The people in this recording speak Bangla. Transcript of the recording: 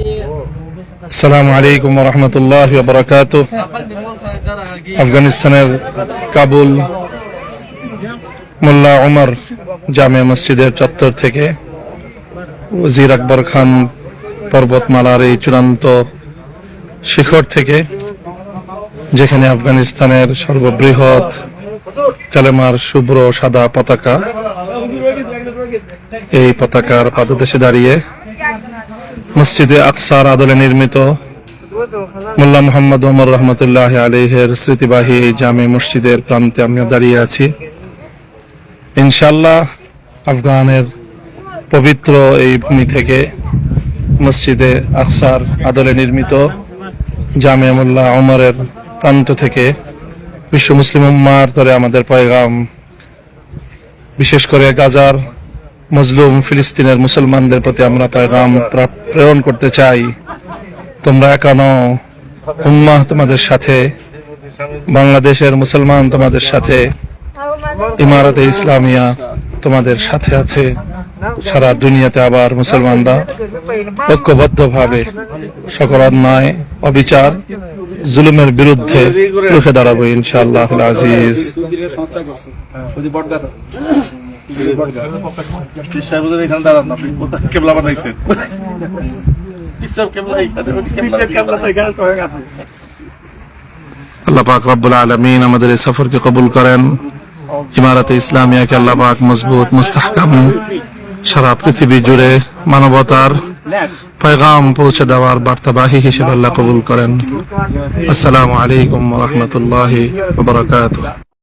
আসসালামু আলাইকুম ওয়া রাহমাতুল্লাহি ওয়া বারাকাতুহু। আফগানিস্তানের কাবুল মোল্লা ওমর জামে মসজিদের চত্বর থেকে ওজির আকবর খান পর্বতমালার এই চূড়ান্ত শিখর থেকে, যেখানে আফগানিস্তানের সর্ববৃহৎ কালেমার শুভ্র সাদা পতাকা, এই পতাকার পাদদেশে দাঁড়িয়ে মসজিদে আকসার আদলে নির্মিত মোল্লা মুহাম্মদ ওমর রহমতুল্লাহ আলাইহির স্মৃতিবাহী এই জামে মসজিদের প্রান্তে আমরা দাঁড়িয়ে আছি। ইনশাআল্লাহ আফগানের পবিত্র এই ভূমি থেকে মসজিদে আকসার আদলে নির্মিত জামে মোল্লা ওমরের প্রান্ত থেকে বিশ্ব মুসলিম উম্মাহর তরে আমাদের পয়গাম, বিশেষ করে গাজার মজলুম ফিলিস্তিনের মুসলমানদের প্রতি আমরা পয়গাম প্রেরণ করতে চাই। তোমরা একা নও, উম্মাহ তোমাদের সাথে, বাংলাদেশের মুসলমান তোমাদের সাথে, ইমারতে ইসলামিয়া তোমাদের সাথে আছে। সারা দুনিয়াতে আবার মুসলমানরা ঐক্যবদ্ধভাবে সকল অন্যায়, অবিচার, জুলুমের বিরুদ্ধে রুখে দাঁড়াবো ইনশাআল্লাহুল আজিজ। আল্লাহ পাক রব্বুল আলামিন আমাদের এই সফরকে কবুল করেন। ইমারতে ইসলামিয়াকে আল্লাহ পাক মজবুত মুস্তাহকাম সারা পৃথিবী জুড়ে মানবতার পয়গাম পৌঁছে দেওয়ার বার্তাবাহী হিসেবে আল্লাহ কবুল করেন। আসসালামু আলাইকুম ওয়া রাহমাতুল্লাহি ওয়া বারাকাতুহু।